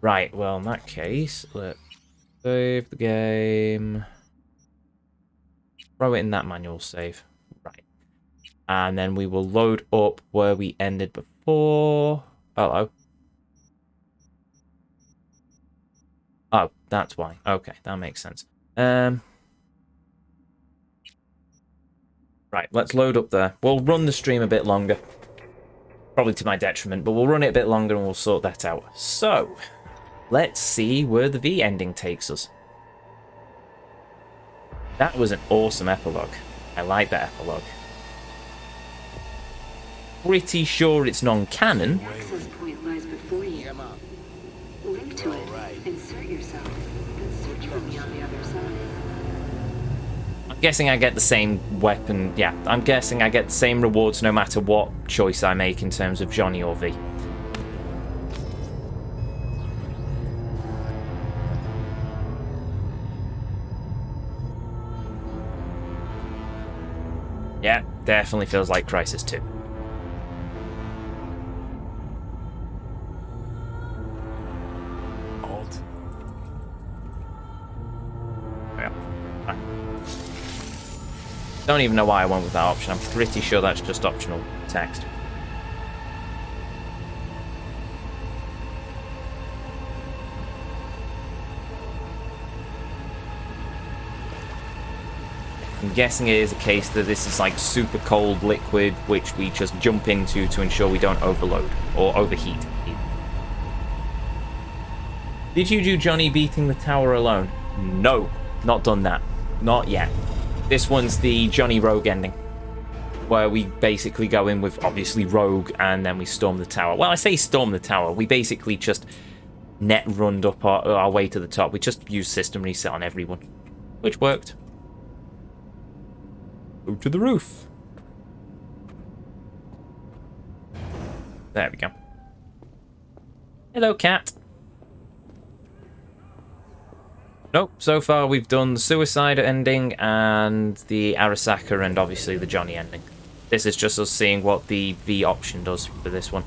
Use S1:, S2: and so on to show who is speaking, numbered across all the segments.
S1: Right, well, in that case, let's save the game. Throw it in that manual save. Right. And then we will load up where we ended before. Hello. Oh, that's why. Okay, that makes sense. Right, let's load up there. We'll run the stream a bit longer. Probably to my detriment, but we'll run it a bit longer and we'll sort that out. So, let's see where the V ending takes us. That was an awesome epilogue. I like that epilogue. Pretty sure it's non-canon.
S2: Access point lies before you. Link to it, insert yourself, and search for me on the other side.
S1: I'm guessing I get the same weapon. Yeah, I'm guessing I get the same rewards no matter what choice I make in terms of Johnny or V. Yeah, definitely feels like Crysis 2.
S3: Alt.
S1: Yeah. Don't even know why I went with that option. I'm pretty sure that's just optional text. I'm guessing it is a case that this is like super cold liquid which we just jump into to ensure we don't overload or overheat. Did you do Johnny beating the tower alone? No, not done that. Not yet. This one's the Johnny Rogue ending, where we basically go in with obviously Rogue and then we storm the tower. Well, I say storm the tower. We basically just net runned up our way to the top. We just used system reset on everyone, which worked. Go to the roof. There we go. Hello, cat. Nope, so far we've done the suicide ending and the Arasaka and obviously the Johnny ending. This is just us seeing what the V option does for this one.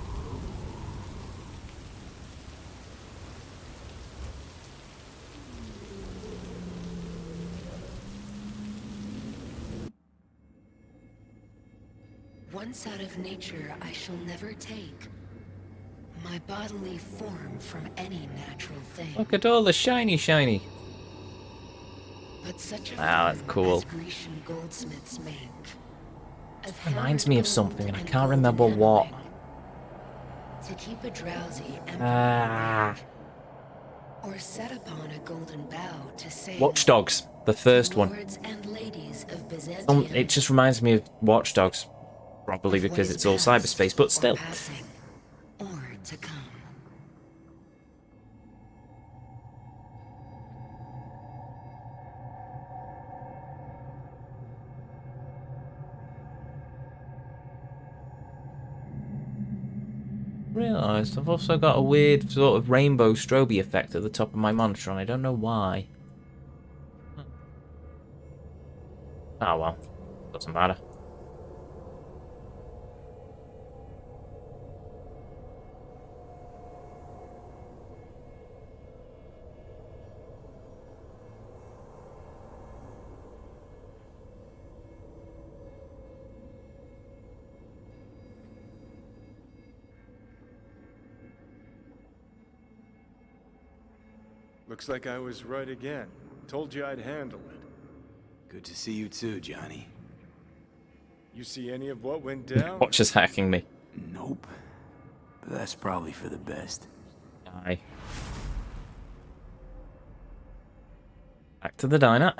S2: Once out of nature, I shall never take my bodily form from any natural thing.
S1: Look at all the shiny.
S2: But such a
S1: Wow, that's
S2: form
S1: cool.
S2: as Grecian goldsmiths make. Of
S1: Reminds me of
S2: hammered
S1: something and I
S2: gold
S1: can't
S2: golden
S1: remember what.
S2: emeling. To keep a drowsy emperor or set upon a golden bough to sing.
S1: Watch Dogs, the first one.
S2: Lords and ladies of Byzantium.
S1: It just reminds me of Watch Dogs, probably because it's all cyberspace, but still.
S2: Passing, or to come.
S1: Realised I've also got a weird sort of rainbow strobe effect at the top of my monitor, and I don't know why. Oh well, doesn't matter.
S4: Looks like I was right again. Told you I'd handle it.
S3: Good to see you too, Johnny.
S4: You see any of what went down?
S1: Watch us hacking me.
S3: Nope. But that's probably for the best.
S1: Aye. Back to the diner.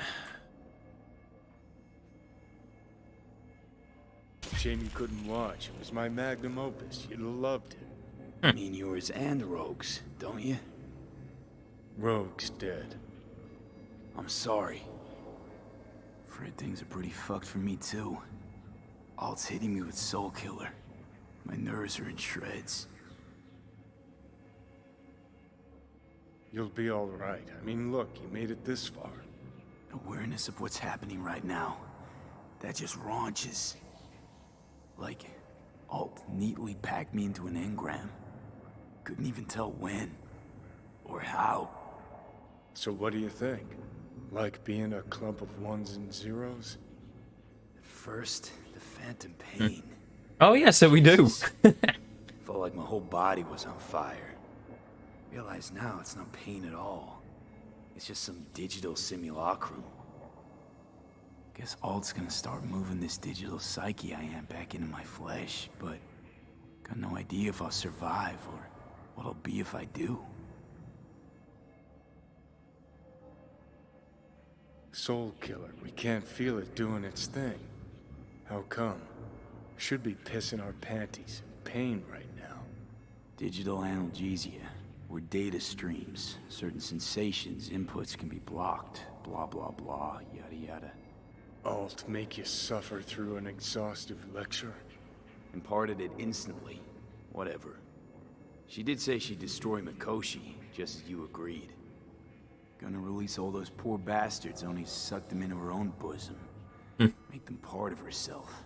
S4: Shame you couldn't watch. It was my magnum opus. You'd have loved it.
S3: I mean yours and Rogue's, don't you?
S4: Rogue's dead.
S3: I'm sorry. Afraid things are pretty fucked for me too. Alt's hitting me with Soul Killer. My nerves are in shreds.
S4: You'll be all right. I mean, look, you made it this far.
S3: Awareness of what's happening right now. That just raunches. Like, Alt neatly packed me into an engram. Couldn't even tell when. Or how?
S4: So what do you think? Like being a clump of ones and zeros?
S3: First, the phantom pain.
S1: Oh yeah, so we do.
S3: Felt like my whole body was on fire. Realize now it's not pain at all. It's just some digital simulacrum. Guess Alt's gonna start moving this digital psyche I am back into my flesh, but got no idea if I'll survive or what I'll be if I do.
S4: Soul killer, we can't feel it doing its thing. How come? Should be pissing our panties in pain right now.
S3: Digital analgesia, or data streams. Certain sensations, inputs can be blocked. Blah, blah, blah, yada, yada.
S4: Alt make you suffer through an exhaustive lecture?
S3: Imparted it instantly. Whatever. She did say she'd destroy Mikoshi, just as you agreed. Gonna release all those poor bastards, only suck them into her own bosom. Make them part of herself.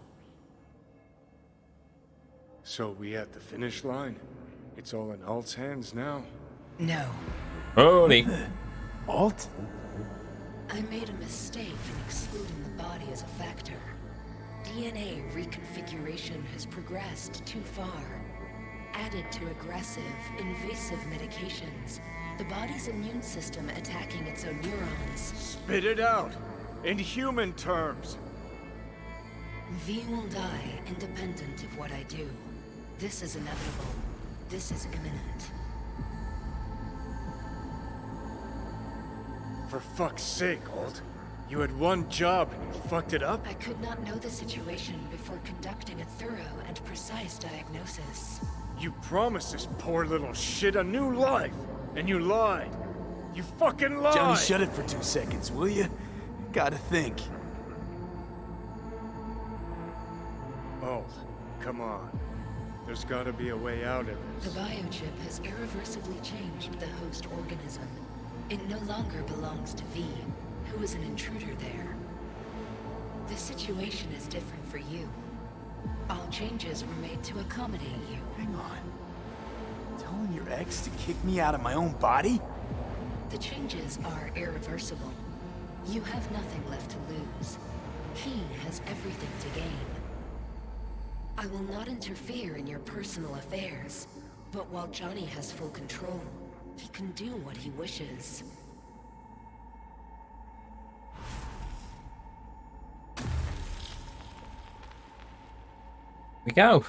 S4: So we at the finish line? It's all in Alt's hands now?
S2: No.
S1: Holy.
S3: Alt?
S2: I made a mistake in excluding the body as a factor. DNA reconfiguration has progressed too far. Added to aggressive, invasive medications, the body's immune system attacking its own neurons.
S4: Spit it out! In human terms!
S2: V will die independent of what I do. This is inevitable. This is imminent.
S4: For fuck's sake, Alt. You had one job and you fucked it up?
S2: I could not know the situation before conducting a thorough and precise diagnosis.
S4: You promised this poor little shit a new life, and you lied. You fucking lied!
S3: Johnny, shut it for 2 seconds, will you? Gotta think.
S4: Alt, come on. There's gotta be a way out of
S2: The
S4: this.
S2: biochip has irreversibly changed the host organism. It no longer belongs to V, who is an intruder there. The situation is different for you. All changes were made to accommodate you.
S3: Hang on. Telling your ex to kick me out of my own body?
S2: The changes are irreversible. You have nothing left to lose. He has everything to gain. I will not interfere in your personal affairs, but while Johnny has full control, he can do what he wishes.
S1: We go.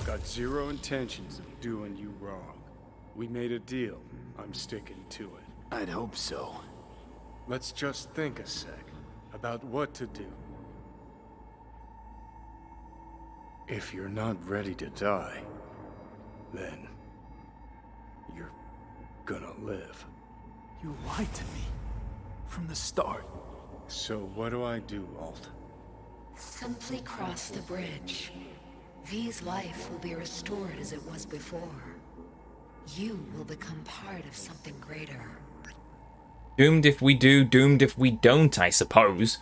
S4: Got zero intentions of doing you wrong. We made a deal. I'm sticking to it.
S3: I'd hope so.
S4: Let's just think a sec about what to do. If you're not ready to die, then you're gonna live.
S3: You lied to me. From the start.
S4: So what do I do, Alt?
S2: Simply cross the bridge. V's life will be restored as it was before. You will become part of something greater.
S1: Doomed if we do, doomed if we don't, I suppose.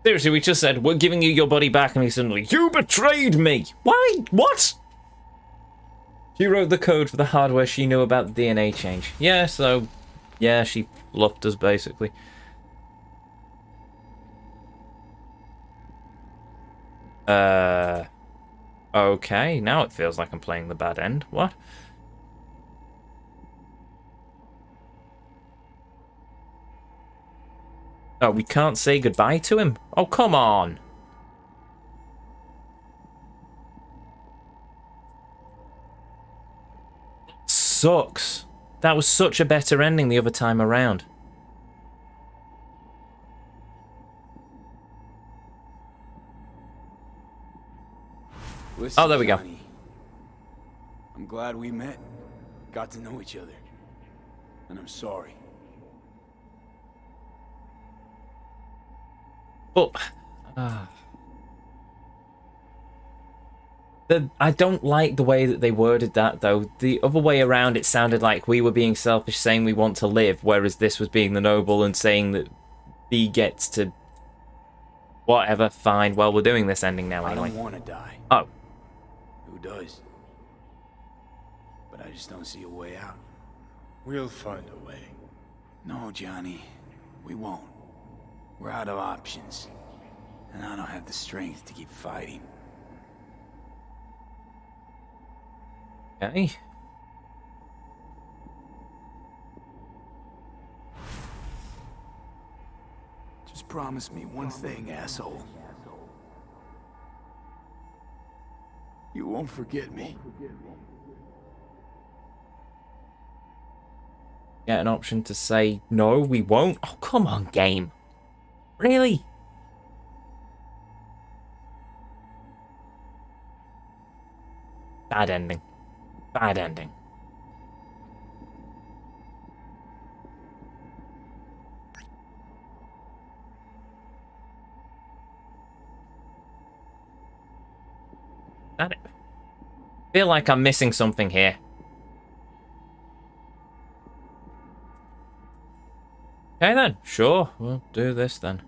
S1: Seriously, we just said, we're giving you your body back, and he suddenly, you betrayed me! Why? What? She wrote the code for the hardware she knew about the DNA change. Yeah, so, yeah, she fluffed us, basically. Okay, now it feels like I'm playing the bad end. What? Oh, we can't say goodbye to him? Oh, come on. Sucks. That was such a better ending the other time around.
S3: Listen,
S1: Oh, there we go.
S3: Johnny, I'm glad we met. Got to know each other. And I'm sorry.
S1: But I don't like the way that they worded that, though. The other way around, it sounded like we were being selfish, saying we want to live, whereas this was being the noble and saying that B gets to Whatever, fine. Well, we're doing this ending now
S3: I
S1: anyway.
S3: don't want to die.
S1: Oh,
S3: Who does? But I just don't see a way out.
S4: We'll find a way.
S3: No, Johnny. We won't. We're out of options. And I don't have the strength to keep fighting.
S1: okay.
S3: Just promise me one thing, asshole. You won't forget me.
S1: Get an option to say, no, we won't. Oh, come on, game. Really? Bad ending. Bad ending. I feel like I'm missing something here. Okay then, sure, we'll do this then.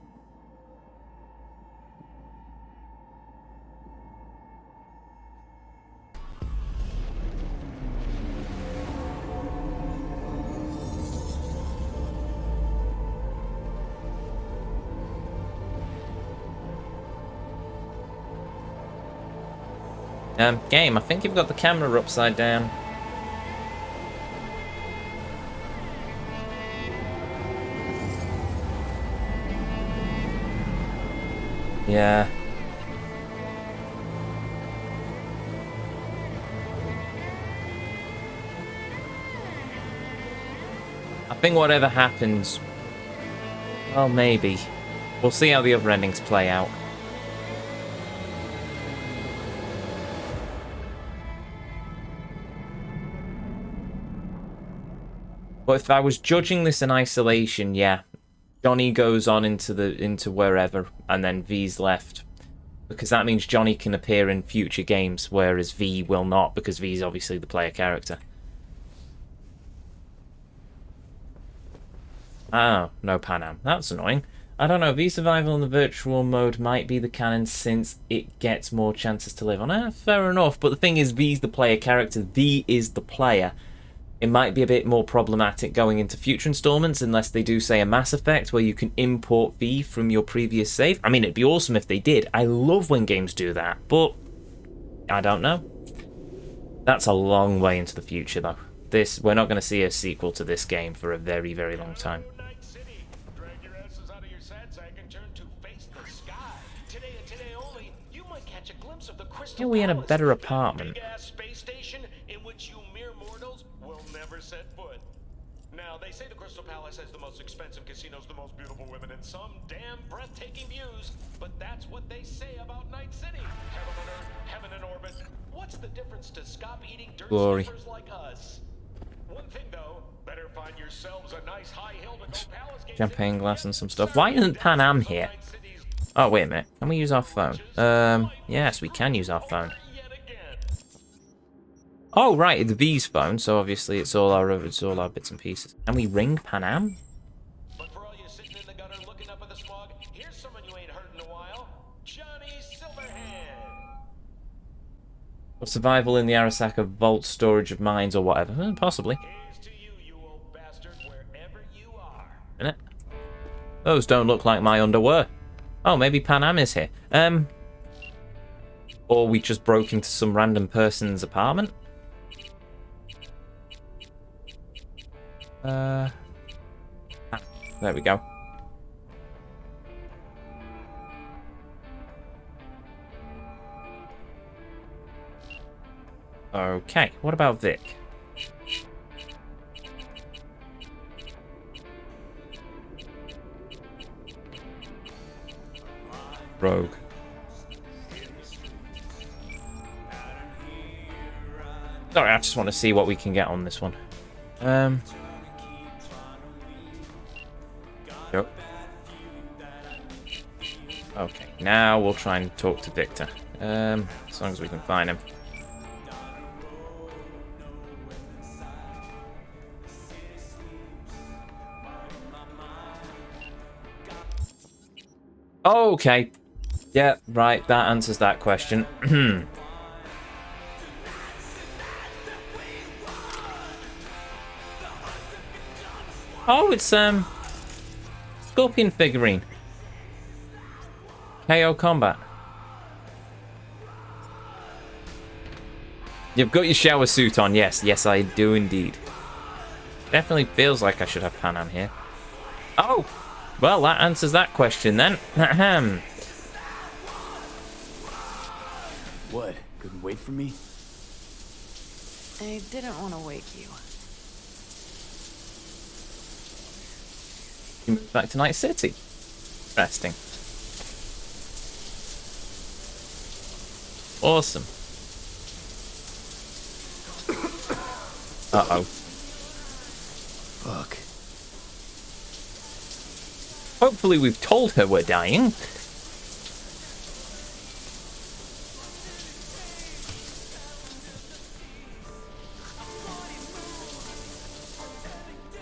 S1: Game, I think you've got the camera upside down. Yeah. I think whatever happens, well, maybe. We'll see how the other endings play out. But if I was judging this in isolation, yeah, Johnny goes on into wherever, and then V's left, because that means Johnny can appear in future games, whereas V will not, because V's obviously the player character. Oh, no Panam. That's annoying. I don't know, V survival in the virtual mode might be the canon since it gets more chances to live on. Fair enough, but the thing is, V's the player character, V is the player. It might be a bit more problematic going into future installments unless they do, say, a Mass Effect where you can import V from your previous save. I mean, it'd be awesome if they did. I love when games do that, but I don't know. That's a long way into the future, though. We're not going to see a sequel to this game for a very, very long time. Yeah, we had a better apartment.
S5: Now, they say the Crystal Palace has the most expensive casinos, the most beautiful women, and some damn breathtaking views, but that's what they say about Night City. Heaven on Earth, heaven in orbit. What's the difference to scop-eating dirt sleepers like us? One thing, though, better find yourselves a nice high hill to go palace games.
S1: Champagne glass and some stuff. Why isn't Panam here? Oh, wait a minute. Can we use our phone? Yes, we can use our phone. Oh, right, it's V's phone, so obviously it's all our bits and pieces. Can we ring Panam?
S5: But for all you sitting in the gutter looking up at the smog, here's someone you ain't heard in a while. Johnny Silverhand.
S1: Survival in the Arasaka vault, storage of mines, or whatever. Possibly.
S5: Here's to you, you old bastard, wherever you are.
S1: Innit? Those don't look like my underwear. Oh, maybe Panam is here. Or we just broke into some random person's apartment. There we go. Okay, what about Vic? Rogue. Sorry, I just want to see what we can get on this one. Yep. Okay, now we'll try and talk to Victor. As long as we can find him. Okay, Yeah, right, that answers that question. Oh, it's Scorpion figurine. KO Combat. You've got your shower suit on, yes. Yes, I do indeed. Definitely feels like I should have Panam here. Oh! Well, that answers that question then. Ahem.
S3: What? Couldn't wait for me?
S6: I didn't want to wake you.
S1: You moved back to Night City. Interesting. Awesome. Uh-oh.
S3: Fuck.
S1: Hopefully we've told her we're dying.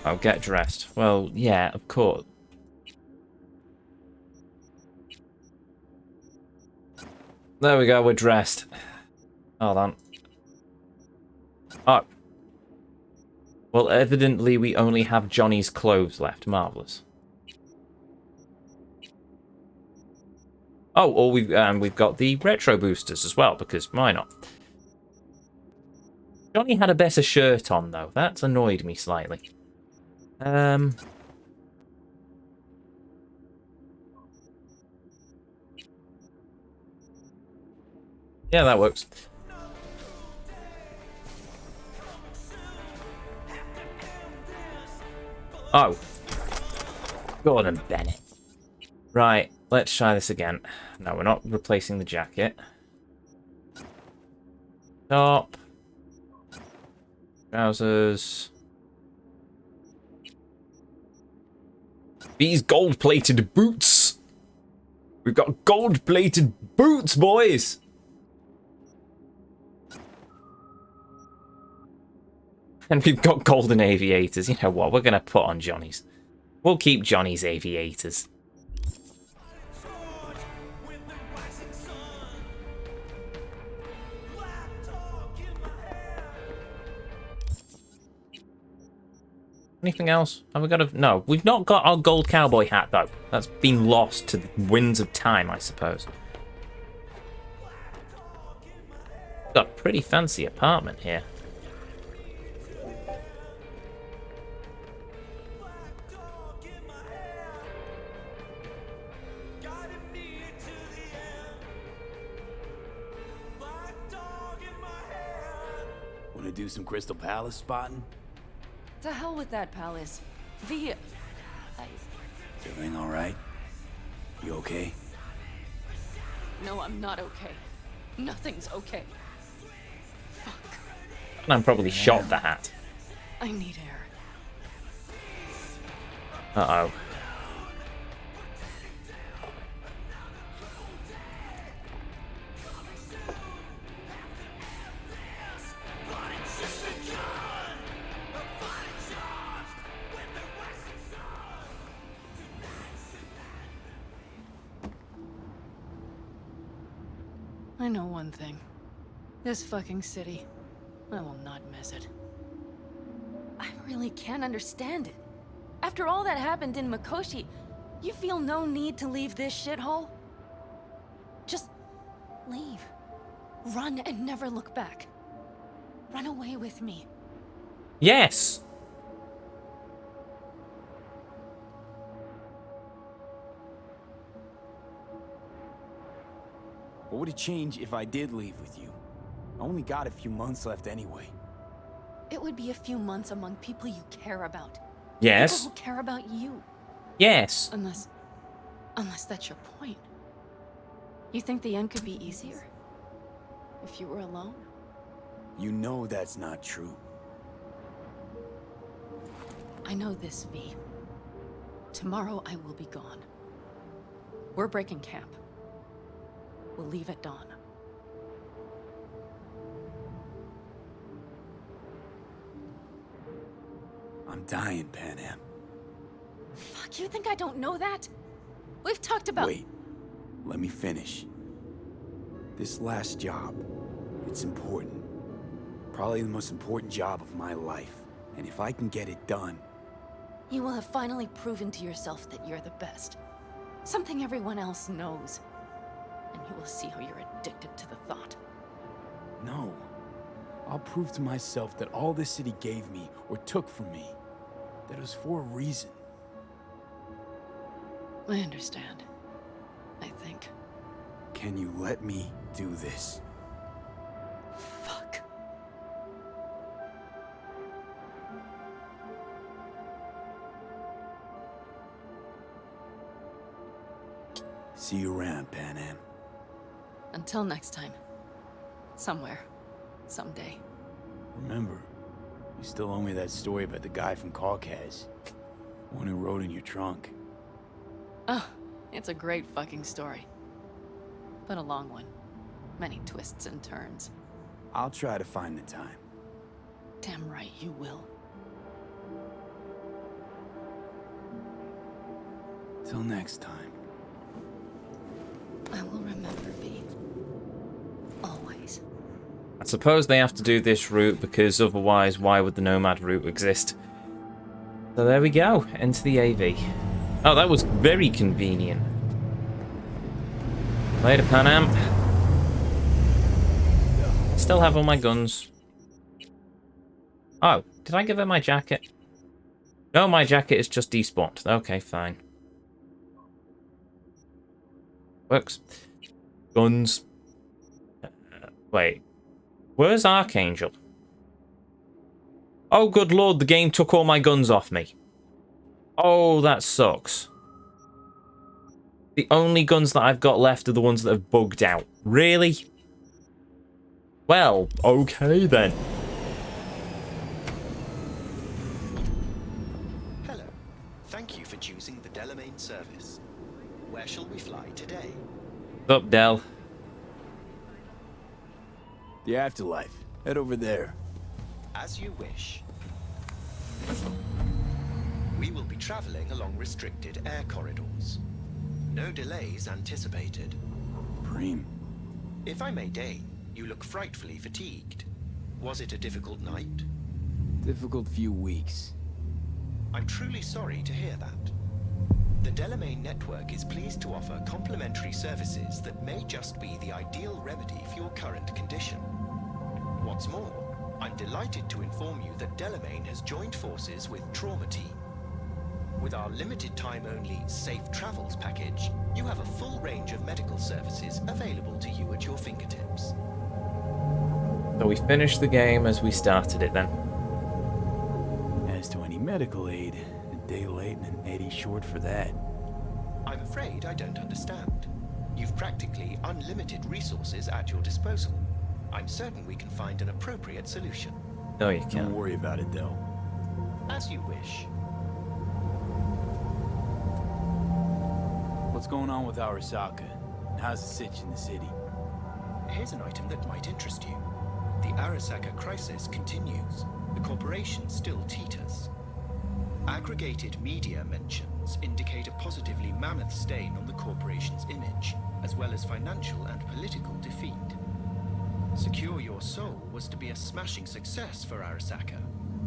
S1: Oh, get dressed. Well, yeah, of course. There we go, we're dressed. Hold on. Oh. Well, evidently we only have Johnny's clothes left. Marvellous. Oh, or we've got the retro boosters as well, because why not? Johnny had a better shirt on, though. That's annoyed me slightly. Yeah, that works. Oh. Gordon Bennett. Right, let's try this again. No, we're not replacing the jacket. Top. Trousers. These gold-plated boots. We've got gold-plated boots, boys. And we've got golden aviators. You know what? We're going to put on Johnny's. We'll keep Johnny's aviators. Anything else? Have we got a... No, we've not got our gold cowboy hat, though. That's been lost to the winds of time, I suppose. Got a pretty fancy apartment here.
S3: Wanna do some Crystal Palace spotting?
S6: To hell with that palace. Is
S3: Everything alright? You okay?
S6: No, I'm not okay. Nothing's okay. Fuck.
S1: And I'm probably shot the hat.
S6: I need air.
S1: Uh-oh.
S6: I know one thing. This fucking city. I will not miss it. I really can't understand it. After all that happened in Mikoshi, you feel no need to leave this shithole? Just leave. Run and never look back. Run away with me.
S1: Yes!
S3: What would it change if I did leave with you? I only got a few months left anyway.
S6: It would be a few months among people you care about.
S1: Yes.
S6: People who care about you.
S1: Yes.
S6: Unless that's your point. You think the end could be easier? If you were alone?
S3: You know that's not true.
S6: I know this, V. Tomorrow I will be gone. We're breaking camp. We'll leave at dawn.
S3: I'm dying, Panam.
S6: Fuck, you think I don't know that? We've talked about...
S3: Wait. let me finish. This last job, it's important. Probably the most important job of my life. And if I can get it done...
S6: You will have finally proven to yourself that you're the best. Something everyone else knows. And you will see how you're addicted to the thought.
S3: No. I'll prove to myself that all this city gave me, or took from me, that it was for a reason.
S6: I understand. I think.
S3: Can you let me do this?
S6: Fuck.
S3: See you around, Pan Am.
S6: Until next time. Somewhere. Someday.
S3: Remember, you still owe me that story about the guy from Caucas. One who rode in your trunk.
S6: Oh, it's a great fucking story. But a long one. Many twists and turns.
S3: I'll try to find the time.
S6: Damn right you will.
S3: Till next time.
S6: I will remember, V. Always.
S1: I suppose they have to do this route because otherwise why would the Nomad route exist? So there we go, enter the AV. Oh, that was very convenient. Later, Pan Am. Still have all my guns. Oh, did I give her my jacket? No, my jacket is just despawned. Okay, fine. Works. Guns. Wait. Where's Archangel? Oh, good lord, the game took all my guns off me. Oh, that sucks. The only guns that I've got left are the ones that have bugged out. Really? Well, okay then.
S7: Hello. Thank you for choosing the Delamain service. Where shall we fly today?
S1: Up, Del.
S3: The afterlife. Head over there.
S7: As you wish. We will be traveling along restricted air corridors. No delays anticipated.
S3: Preem.
S7: If I may deign, you look frightfully fatigued. Was it a difficult night?
S3: Difficult few weeks.
S7: I'm truly sorry to hear that. The Delamain network is pleased to offer complimentary services that may just be the ideal remedy for your current condition. What's more, I'm delighted to inform you that Delamain has joined forces with Trauma Team. With our limited time only Safe Travels package, you have a full range of medical services available to you at your fingertips.
S1: So we finished the game as we started it then.
S3: As to any medical aid, a day late and an eddy short for that.
S7: I'm afraid I don't understand. You've practically unlimited resources at your disposal. I'm certain we can find an appropriate solution.
S1: No, you
S3: Don't
S1: can't.
S3: worry about it, though.
S7: As you wish.
S3: What's going on with Arasaka? How's the sitch in the city?
S7: Here's an item that might interest you. The Arasaka crisis continues. The corporation still teeters. Aggregated media mentions indicate a positively mammoth stain on the corporation's image, as well as financial and political defeat. Secure Your Soul was to be a smashing success for Arasaka.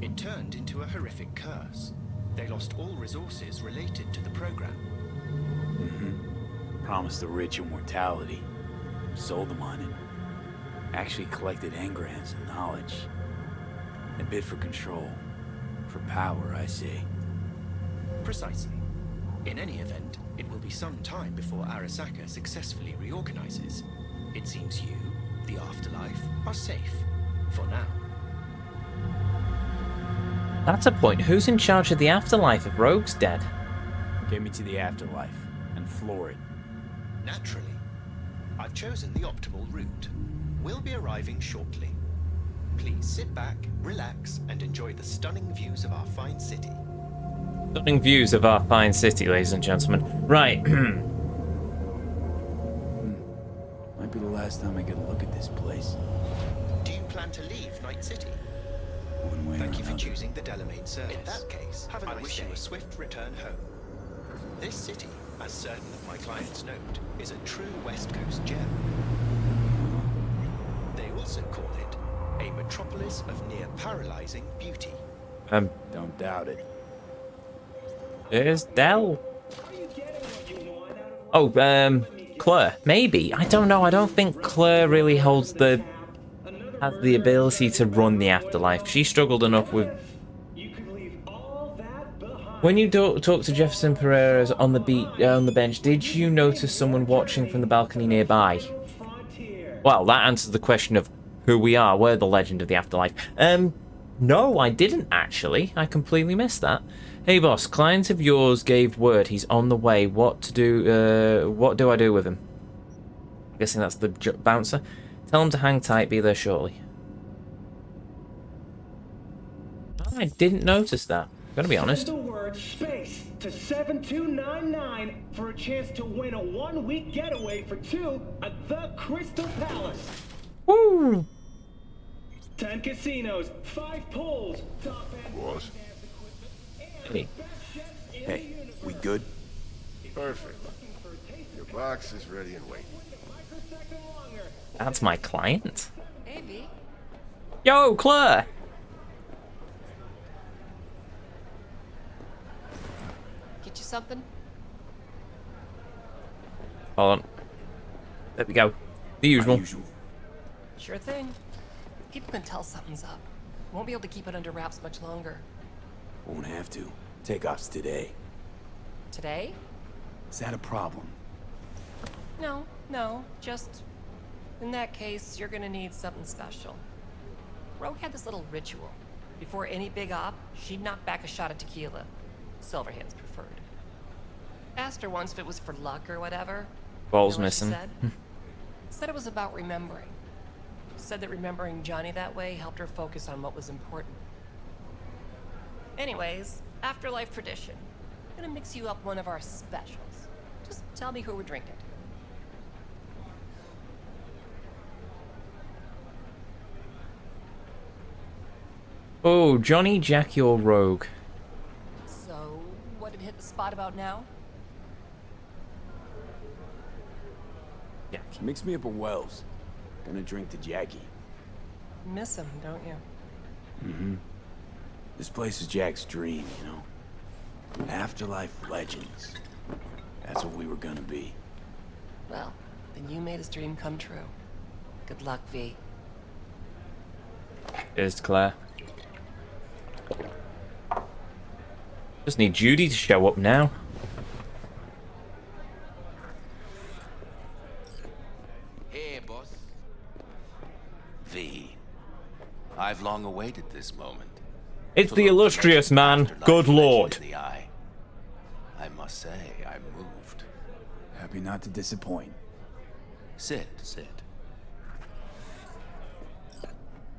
S7: It turned into a horrific curse. They lost all resources related to the program.
S3: Promised the rich immortality. Sold them on it. Actually collected engrams and knowledge. A bid for control. For power, I say.
S7: Precisely. In any event, it will be some time before Arasaka successfully reorganizes. It seems you, the afterlife, are safe. For now.
S1: That's a point. Who's in charge of the afterlife if Rogue's dead?
S3: Get me to the afterlife and floor it.
S7: Naturally. I've chosen the optimal route. We'll be arriving shortly. Please sit back, relax, and enjoy the stunning views of our fine city.
S1: Stunning views of our fine city, ladies and gentlemen. Right.
S3: Might be the last time I get a look at this place.
S7: Do you plan to leave Night City?
S3: One way
S7: Thank
S3: or
S7: you for
S3: another.
S7: choosing the Delamain service. In that case,
S5: Have a
S7: I
S5: nice
S7: wish
S5: day.
S7: you a swift return home. This city, as certain of my clients note, is a true West Coast gem. They also call it a metropolis of near paralyzing beauty.
S3: Don't doubt it.
S1: There's Dell. Oh, Claire. Maybe. I don't know. I don't think Claire really has the ability to run the afterlife. She struggled enough with... When you talk to Jefferson Pereira's on the bench, did you notice someone watching from the balcony nearby? Well, that answers the question of who we are. We're the legend of the afterlife. No, I didn't actually. I completely missed that. Hey boss, client of yours gave word he's on the way. What do I do with him? I'm guessing that's the bouncer. Tell him to hang tight, be there shortly. Oh, I didn't notice that. Gotta be honest.
S8: Send the word space to 7299 for a chance to win a 1-week getaway for 2 at the Crystal Palace.
S1: Woo!
S8: 10 casinos, 5 pools, top end dance equipment, and
S1: Hey.
S3: Hey, we good?
S9: Perfect. Your box is ready and waiting.
S1: That's my client.
S6: Hey, V.
S1: Yo, Claire!
S6: Get you something?
S1: Hold on. There we go. The usual.
S10: Sure thing. People can tell something's up. Won't be able to keep it under wraps much longer.
S3: Won't have to. Takeoff's today.
S10: Today?
S3: Is that a problem?
S10: No. Just... in that case, you're gonna need something special. Rogue had this little ritual. Before any big op, she'd knock back a shot of tequila. Silverhand's preferred. Asked her once if it was for luck or whatever.
S1: Balls
S10: You know what she
S1: missing.
S10: said it was about remembering. Said that remembering Johnny that way helped her focus on what was important. Anyways, afterlife tradition. I'm gonna mix you up one of our specials. Just tell me who we're drinking to.
S1: Oh, Johnny, Jackie, or Rogue?
S10: So, what did hit the spot about now?
S1: Jackie.
S3: Mix me up a Wells. Gonna drink to Jackie.
S10: Miss him, don't you?
S3: Mm-hmm. This place is Jack's dream, you know? Afterlife legends. That's what we were gonna be.
S10: Well, then you made his dream come true. Good luck, V.
S1: Here's Claire. Just need Judy to show up now.
S11: Hey, boss. V. I've long awaited this moment.
S1: It's the illustrious man. Good lord.
S11: In the eye. I must say, I'm moved.
S3: Happy not to disappoint.
S11: Sit.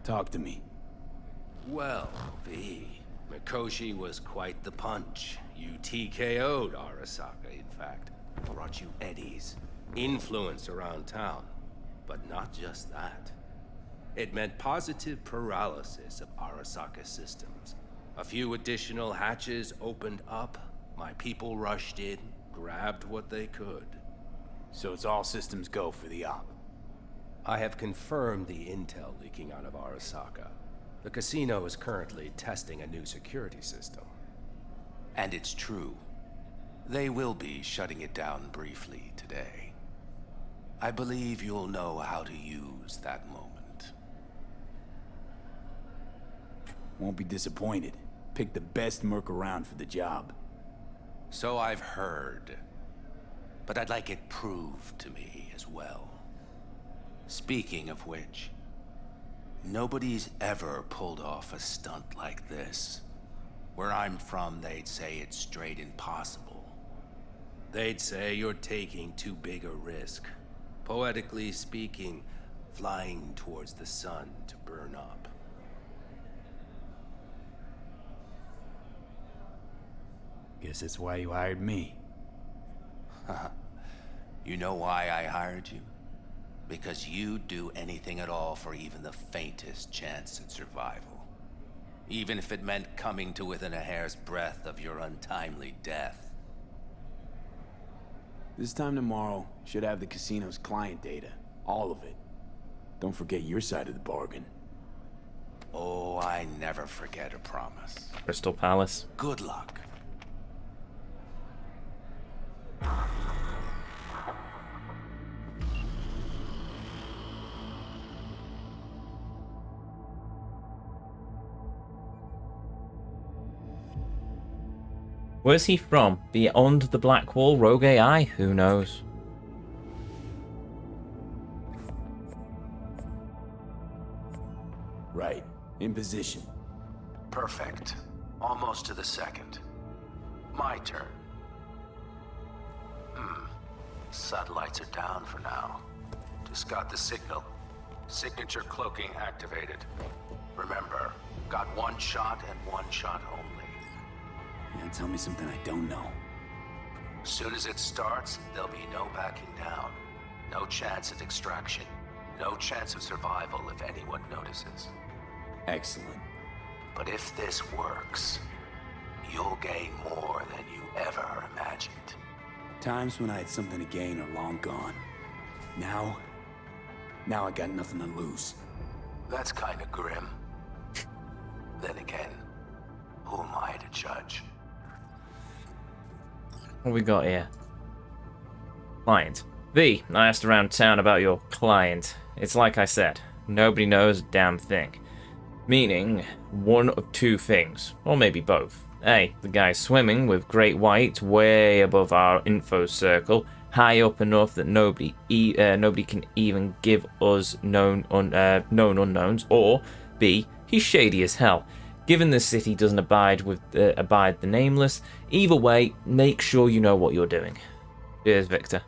S3: Talk to me.
S11: Well, V. Mikoshi was quite the punch. You TKO'd Arasaka, in fact. Brought you eddies. Influence around town. But not just that. It meant positive paralysis of Arasaka systems. A few additional hatches opened up. My people rushed in, grabbed what they could.
S3: So it's all systems go for the op.
S11: I have confirmed the intel leaking out of Arasaka. The casino is currently testing a new security system. And it's true. They will be shutting it down briefly today. I believe you'll know how to use that moment.
S3: Won't be disappointed. Pick the best merc around for the job.
S11: So I've heard. But I'd like it proved to me as well. Speaking of which, nobody's ever pulled off a stunt like this. Where I'm from, they'd say it's straight impossible. They'd say you're taking too big a risk. Poetically speaking, flying towards the sun to burn up.
S3: Guess that's why you hired me.
S11: You know why I hired you? Because you'd do anything at all for even the faintest chance at survival. Even if it meant coming to within a hair's breadth of your untimely death.
S3: This time tomorrow, should have the casino's client data. All of it. Don't forget your side of the bargain.
S11: Oh, I never forget a promise.
S1: Crystal Palace.
S11: Good luck.
S1: Where's he from? Beyond the Black Wall? Rogue AI? Who knows?
S3: Right. In position.
S11: Perfect. Almost to the second. My turn. Satellites are down for now. Just got the signal. Signature cloaking activated. Remember, got one shot and one shot only.
S3: Yeah, tell me something I don't know.
S11: Soon as it starts, there'll be no backing down. No chance at extraction. No chance of survival if anyone notices.
S3: Excellent.
S11: But if this works, you'll gain more than you ever imagined.
S3: Times when I had something to gain are long gone. Now I got nothing to lose.
S11: That's kind of grim. Then again, who am I to judge?
S1: What we got here? Client. V, I asked around town about your client. It's like I said, nobody knows a damn thing. Meaning, one of two things, or maybe both. A, the guy's swimming with great white way above our info circle, high up enough that nobody can even give us known unknowns. Or B, he's shady as hell. Given the city doesn't abide the nameless, either way, make sure you know what you're doing. Cheers, Victor.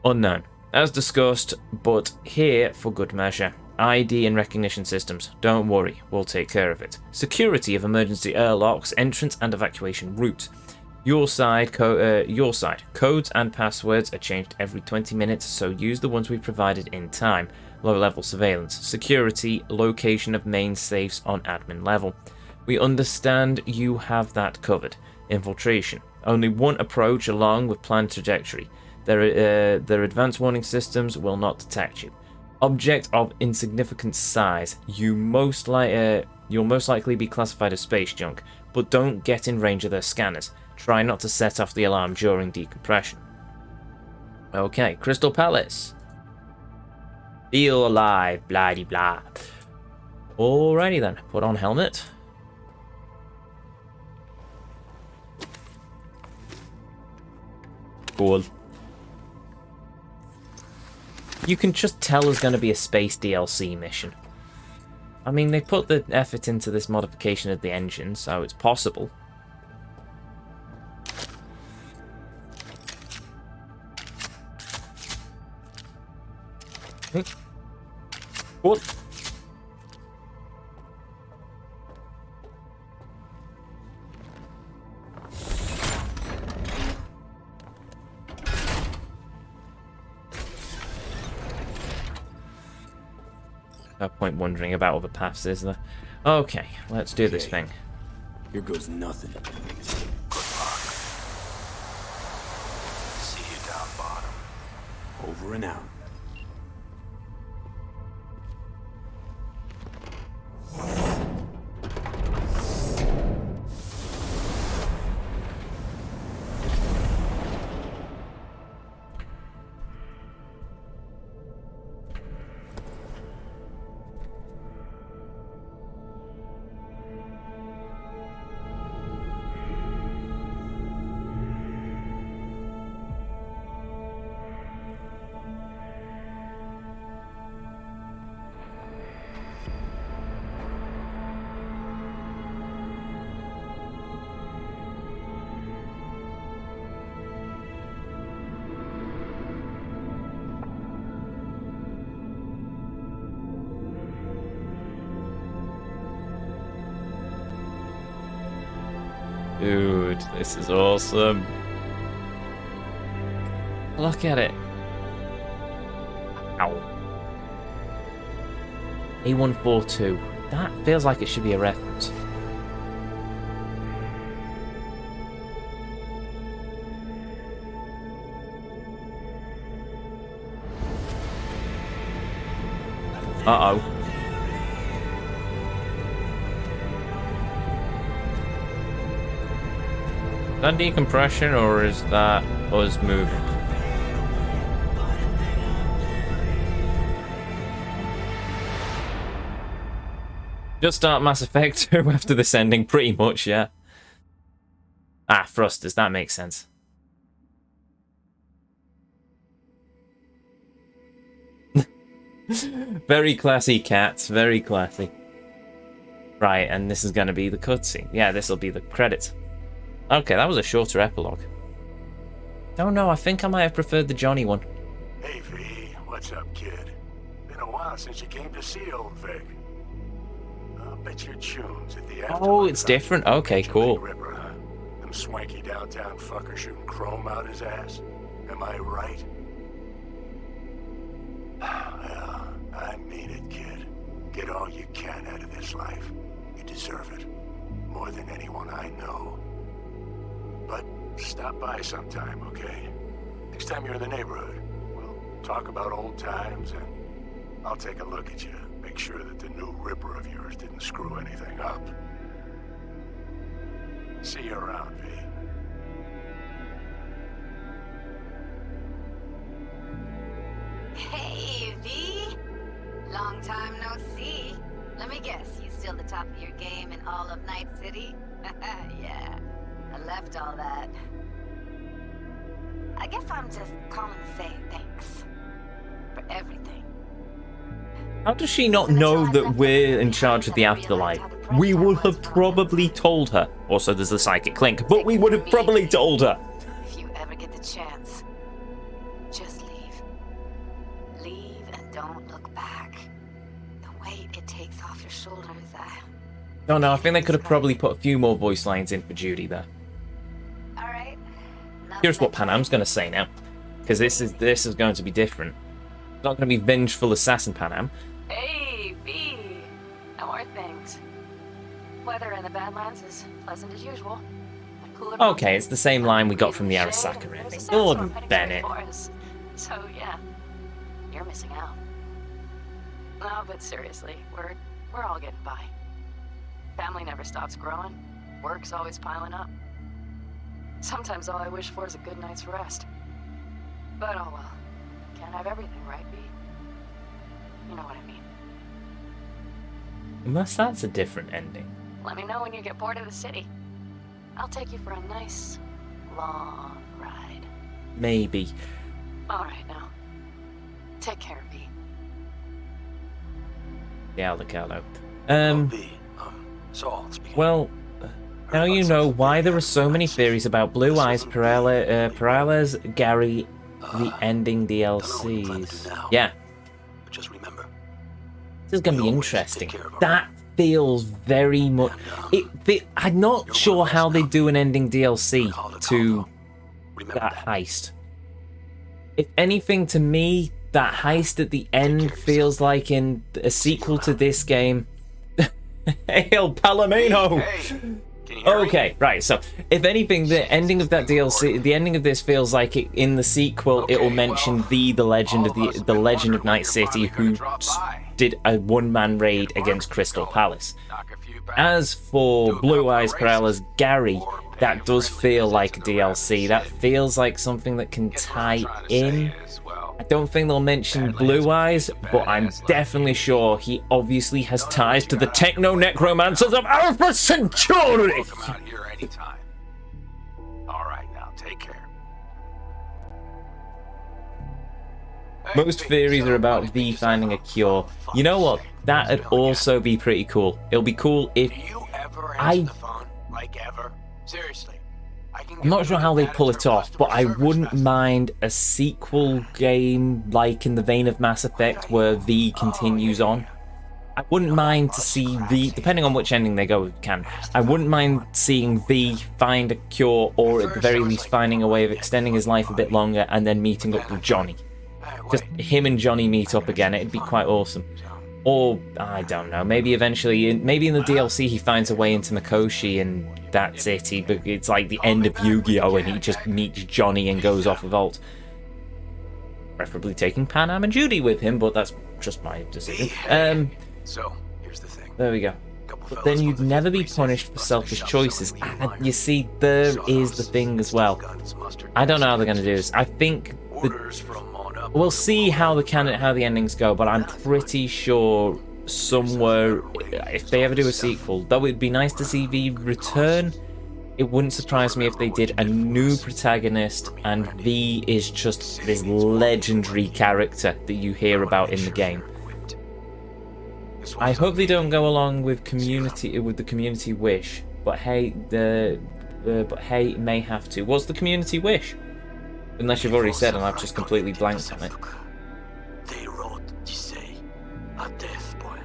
S1: Unknown. As discussed, but here for good measure. ID and recognition systems. Don't worry, we'll take care of it. Security of emergency airlocks, entrance and evacuation route. Your side. Codes and passwords are changed every 20 minutes, so use the ones we provided in time. Low-level surveillance. Security. Location of main safes on admin level. We understand you have that covered. Infiltration. Only one approach along with planned trajectory. Their advanced warning systems will not detect you. Object of insignificant size. You'll most likely be classified as space junk, but don't get in range of their scanners. Try not to set off the alarm during decompression. Okay, Crystal Palace. Feel alive, blah de blah. Alrighty then, put on helmet. Cool. You can just tell there's going to be a space DLC mission. I mean, they put the effort into this modification of the engine, so it's possible. What? No point wondering about other paths, is there? Okay, let's do this thing.
S3: Here goes nothing.
S11: Good luck. See you down bottom.
S3: Over and out.
S1: Dude, this is awesome. Look at it. Ow. A142. That feels like it should be a reference. Uh-oh. Is that decompression or is that us moving? Just start Mass Effect 2 after this ending, pretty much, yeah. Ah, thrusters, that makes sense. Very classy, cats, very classy. Right, and this is going to be the cutscene. Yeah, this will be the credits. Okay, that was a shorter epilogue. Don't know, I think I might have preferred the Johnny one.
S12: Hey, V, what's up, kid? Been a while since you came to see old Vic. I'll bet your tunes at the
S1: Oh, it's different. Okay, cool.
S12: Ripper, huh? Them swanky downtown fuckers shooting chrome out his ass. Am I right? Well, I mean it, kid. Get all you can out of this life. You deserve it. More than anyone I know. But stop by sometime, okay? Next time you're in the neighborhood, we'll talk about old times and I'll take a look at you. Make sure that the new Ripper of yours didn't screw anything up. See you around, V.
S13: Hey, V! Long time no see. Let me guess, you still the top of your game in all of Night City? Yeah, I left all that. I guess I'm just calling to say thanks. For everything.
S1: How does she not know that we're in charge of the afterlife? We would have probably told her. Also, there's the psychic link, but we would have probably told her.
S13: If you ever get the chance, just leave. Leave and don't look back. The weight it takes off your shoulders,
S1: Don't know, I think they could have probably put a few more voice lines in for Judy there.
S13: Alright.
S1: Here's what Panam's going to say now. Because this is going to be different. It's not going to be vengeful assassin Panam.
S6: Hey, B. How are things? Weather in the Badlands is pleasant as usual.
S1: Okay, it's the same line we got from the Arasaka ending. Gordon Bennett.
S6: So yeah, you're missing out. No, but seriously, we're all getting by. Family never stops growing. Work's always piling up. Sometimes all I wish for is a good night's rest. But oh well. Can't have everything, right, B? You know what I mean.
S1: Unless that's a different ending.
S6: Let me know when you get bored of the city. I'll take you for a nice, long ride.
S1: Maybe.
S6: Alright now. Take care, B.
S1: Yeah, I'll look out
S12: Saul,
S1: well, now you know why there are so many theories about Blue Eyes, Perales, Gary, the ending DLCs. Yeah.
S12: But just remember,
S1: this is going to be interesting. That feels very much... I'm not sure how they do an ending DLC to that heist. If anything, to me, that heist at the end feels like in a sequel to this game. Hail Palomino! Okay, right, so if anything, the ending of that DLC, the ending of this feels like it, in the sequel it will mention the legend of the Legend of Night City, who did a one-man raid against Crystal Palace. As for Blue Eyes, Perales, Gary, that does feel like a DLC. That feels like something that can tie in. I don't think they'll mention Blue Eyes, but I'm definitely sure he obviously has ties to the Techno Necromancers of Alpha Centauri!
S12: I'm out here anytime. Alright, now, take care.
S1: Most theories are about V finding a cure. You know what? That'd also be pretty cool. It'll be cool if
S12: Seriously.
S1: I'm not sure how they pull it off, but I wouldn't mind a sequel game like in the vein of Mass Effect where V continues on. I wouldn't mind to see V, depending on which ending they go with, I wouldn't mind seeing V find a cure, or at the very least finding a way of extending his life a bit longer and then meeting up with Johnny. Just him and Johnny meet up again, it'd be quite awesome. Or, I don't know, maybe eventually, maybe in the DLC he finds a way into Mikoshi and that's it. It's like the end of Yu-Gi-Oh! And he just meets Johnny and goes off a vault. preferably taking Panam and Judy with him, but that's just my decision.
S3: So, here's the thing.
S1: There we go. But then you'd never be punished for selfish choices. And you see, there is the thing as well. I don't know how they're going to do this. I think we'll see how the endings go, but I'm pretty sure somewhere, if they ever do a sequel, though it'd be nice to see V return, it wouldn't surprise me if they did a new protagonist and V is just this legendary character that you hear about in the game. I hope they don't go along with the community wish, but hey, it may have to. What's the community wish? Unless you've already said and I've just completely blanked on it.
S12: They wrote Disay, a death poem.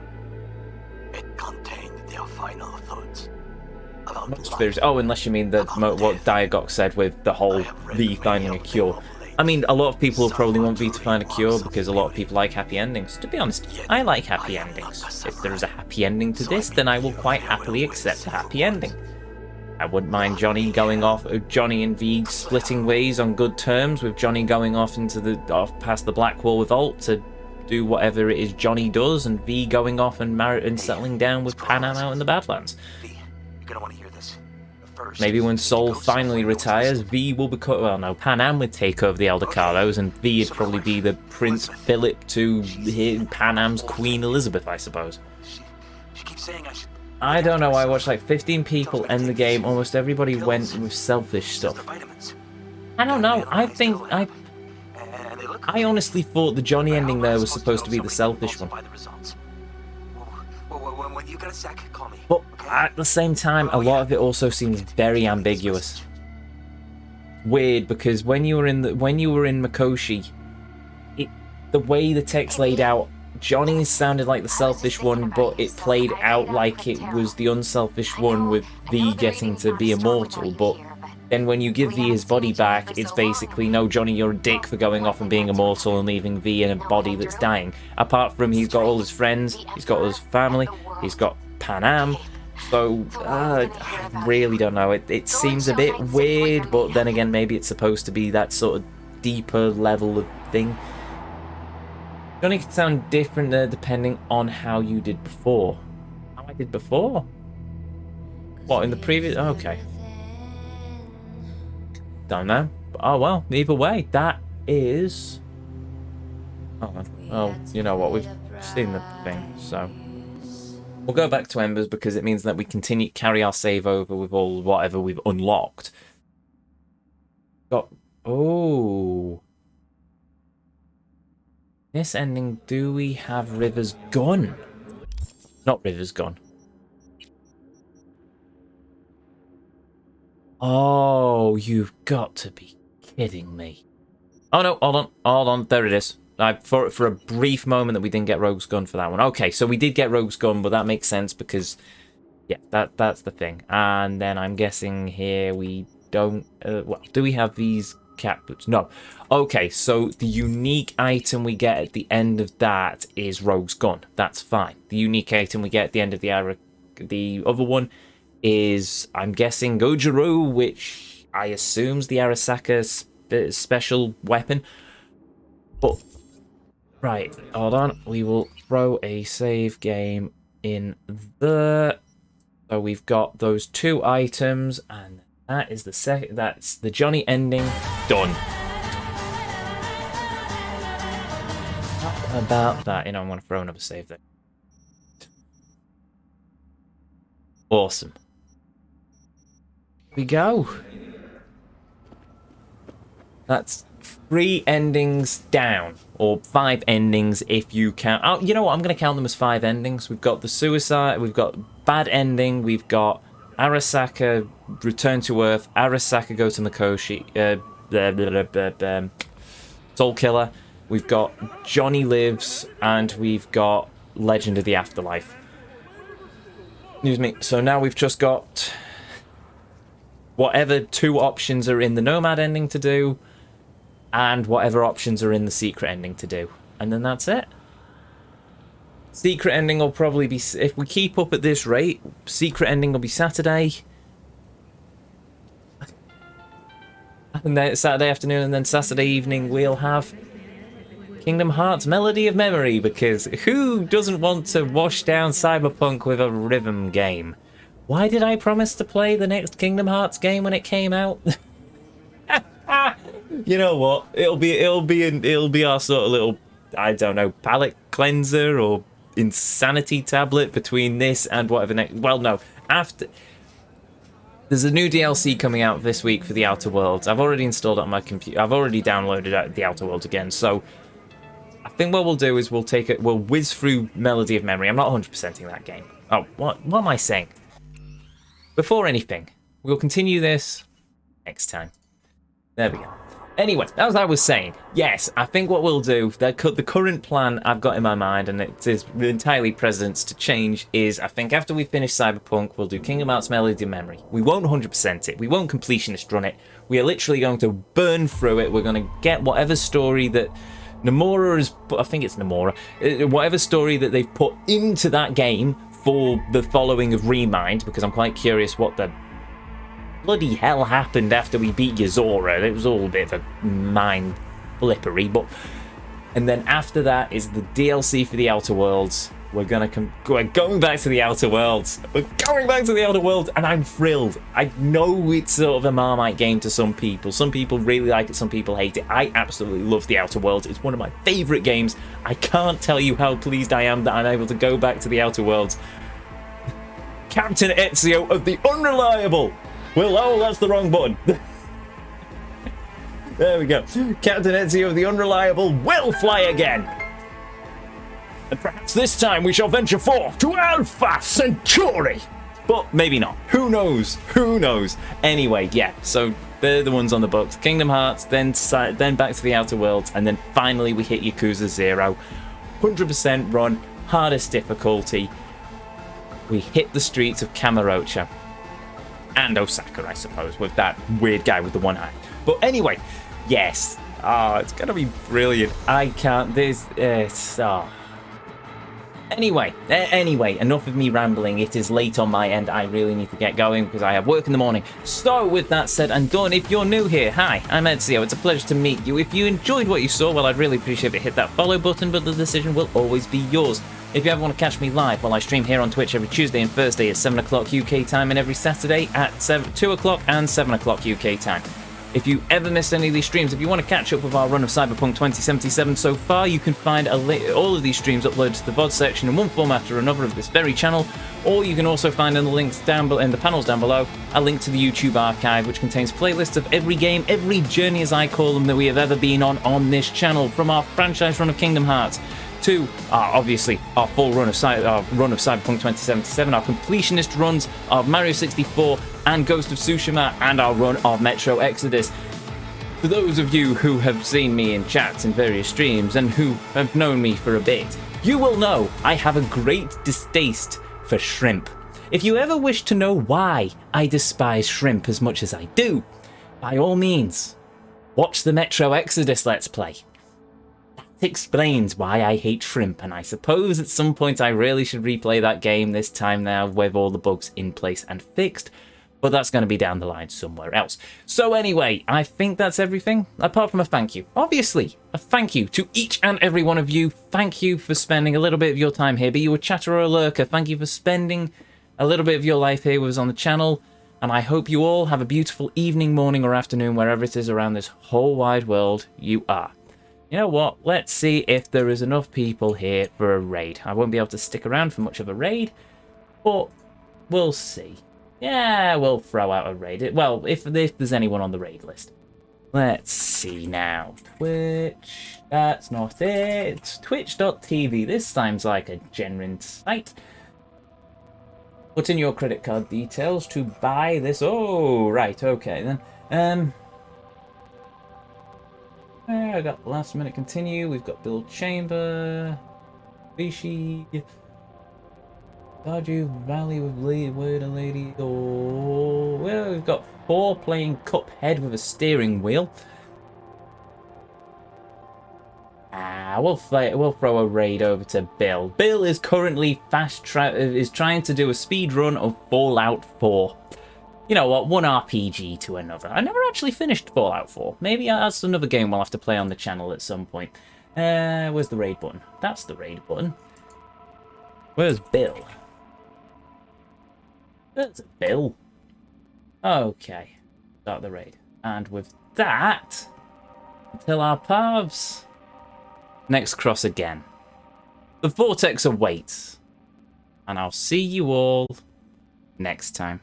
S12: It contained their final thoughts about life.
S1: Oh, unless you mean what Diagox said with the whole V finding a cure. I mean, a lot of people probably want V to find a cure because a lot of people like happy endings. To be honest, I like happy endings. If there is a happy ending to this, then I will quite happily accept a happy ending. I wouldn't mind Johnny and V splitting ways on good terms, with Johnny going off past the Black Wall with Alt to do whatever it is Johnny does, and V going off and settling down with Panam out in the Badlands.
S12: You're gonna want to hear this.
S1: Maybe when Sol finally retires, V will become... Well, no, Panam would take over the Elder Carlos, and V would probably be the Prince Philip to Panam's Queen Elizabeth, I suppose.
S12: She keeps saying I should...
S1: I don't know, I watched like 15 people end the game, almost everybody went with selfish stuff. I don't know, I honestly thought the Johnny ending there was supposed to be the selfish one.
S12: When you got a sec, call me.
S1: But at the same time, a lot of it also seems very ambiguous. Weird, because when you were in Mikoshi, the way the text laid out, Johnny sounded like the selfish one, but it played out like it was the unselfish one with V getting to be immortal. But then when you give V his body back, it's basically, no, Johnny, you're a dick for going off and being immortal and leaving V in a body that's dying. Apart from he's got all his friends, he's got all his family, he's got Panam. So, I really don't know. It seems a bit weird, but then again, maybe it's supposed to be that sort of deeper level of thing. Johnny can sound different there depending on how you did before. How I did before? What, in the previous... Okay. Don't know. Oh, well, either way, that is... Oh, you know what, we've seen the thing, so... We'll go back to Embers because it means that we carry our save over with whatever we've unlocked. Oh... This ending, do we have River's gun? Not River's gun. Oh, you've got to be kidding me. Oh no, hold on, there it is. I thought for a brief moment that we didn't get Rogue's gun for that one. Okay, so we did get Rogue's gun, but that makes sense because, yeah, that's the thing. And then I'm guessing here we don't, well, do we have these cat boots? No. Okay, so the unique item we get at the end of that is Rogue's gun. That's fine. The unique item we get at the end of the other one is, I'm guessing, Gojiru, which I assume's the Arasaka special weapon. But, right, hold on. We will throw a save game in there. So we've got those two items, and that is that's the Johnny ending done. How about that? You know, I'm going to throw another save there. Awesome. Here we go. That's 3 endings down, or 5 endings if you count. Oh, you know what? I'm going to count them as 5 endings. We've got the suicide, we've got bad ending, we've got Arasaka return to Earth, Arasaka go to Mikoshi, Soul Killer, we've got Johnny Lives, and we've got Legend of the Afterlife. Excuse me. So now we've just got whatever 2 options are in the Nomad ending to do, and whatever options are in the secret ending to do. And then that's it. Secret ending will probably be, if we keep up at this rate, secret ending will be Saturday. And then Saturday afternoon, and then Saturday evening we'll have Kingdom Hearts Melody of Memory, because who doesn't want to wash down Cyberpunk with a rhythm game? Why did I promise to play the next Kingdom Hearts game when it came out? You know what? It'll be our sort of little, I don't know, palate cleanser or insanity tablet between this and whatever next. Well, no, after. There's a new DLC coming out this week for the Outer Worlds. I've already installed it on my computer. I've already downloaded the Outer Worlds again. So I think what we'll do is we'll whiz through Melody of Memory. I'm not 100%ing that game. Oh, what am I saying? Before anything, we'll continue this next time. There we go. Anyway, as I was saying, yes, I think what we'll do, the current plan I've got in my mind, and it is entirely present to change, is I think after we finish Cyberpunk, we'll do Kingdom Hearts Melody of Memory. We won't 100% it. We won't completionist run it. We are literally going to burn through it. We're going to get whatever story that Nomura has put, I think it's Nomura, whatever story that they've put into that game for the following of Remind, because I'm quite curious what the bloody hell happened after we beat Yozora. It was all a bit of a mind flippery, but and then after that is the DLC for the Outer Worlds. We're going back to the Outer Worlds. We're going back to the Outer Worlds, and I'm thrilled. I know it's sort of a Marmite game to some people. Some people really like it, some people hate it. I absolutely love the Outer Worlds. It's one of my favorite games. I can't tell you how pleased I am that I'm able to go back to the Outer Worlds. Captain Ezio of the Unreliable. Well, oh, that's the wrong button. There we go. Captain Ezio of the Unreliable will fly again. And perhaps this time we shall venture forth to Alpha Centauri. But maybe not. Who knows? Who knows? Anyway, yeah, so they're the ones on the books. Kingdom Hearts, then back to the Outer Worlds, and then finally we hit Yakuza 0. 100% run, hardest difficulty. We hit the streets of Kamurocho. And Osaka, I suppose, with that weird guy with the one eye. But anyway, yes. Oh, it's going to be brilliant. I can't... Anyway, enough of me rambling. It is late on my end. I really need to get going because I have work in the morning. So, with that said and done, if you're new here, hi, I'm Ezio. It's a pleasure to meet you. If you enjoyed what you saw, well, I'd really appreciate if you hit that follow button, but the decision will always be yours. If you ever want to catch me live, well, I stream here on Twitch every Tuesday and Thursday at 7 o'clock UK time, and every Saturday at 2 o'clock and 7 o'clock UK time. If you ever missed any of these streams, if you want to catch up with our run of Cyberpunk 2077 so far, you can find all of these streams uploaded to the VOD section in one format or another of this very channel, or you can also find in the links down in the panels down below a link to the YouTube archive, which contains playlists of every game, every journey as I call them, that we have ever been on this channel, from our franchise run of Kingdom Hearts to obviously our full run of Cyberpunk 2077, our completionist runs of Mario 64 and Ghost of Tsushima, and our run of Metro Exodus. For those of you who have seen me in chats in various streams and who have known me for a bit, you will know I have a great distaste for shrimp. If you ever wish to know why I despise shrimp as much as I do, by all means, watch the Metro Exodus Let's Play. Explains why I hate shrimp, and I suppose at some point I really should replay that game this time now with all the bugs in place and fixed, but that's going to be down the line somewhere else. So anyway, I think that's everything, apart from a thank you. Obviously, a thank you to each and every one of you. Thank you for spending a little bit of your time here, be you a chatter or a lurker. Thank you for spending a little bit of your life here with us on the channel, and I hope you all have a beautiful evening, morning, or afternoon, wherever it is around this whole wide world you are. You know what, let's see if there is enough people here for a raid. I won't be able to stick around for much of a raid, but we'll see. Yeah, we'll throw out a raid. Well, if there's anyone on the raid list. Let's see now. Twitch, that's not it. It's twitch.tv. This sounds like a genuine site. Put in your credit card details to buy this. Oh, right, okay then. I got last minute continue. We've got Bill Chamber, Vichy, Stardew Valley with Word a Lady. Oh, well, we've got 4 playing Cuphead with a steering wheel. We'll throw a raid over to Bill. Bill is currently trying to do a speed run of Fallout 4. You know what, one RPG to another. I never actually finished Fallout 4. Maybe that's another game we'll have to play on the channel at some point. Where's the raid button? That's the raid button. Where's Bill? There's a Bill. Okay. Start the raid. And with that, until our paths next cross again. The Vortex awaits. And I'll see you all next time.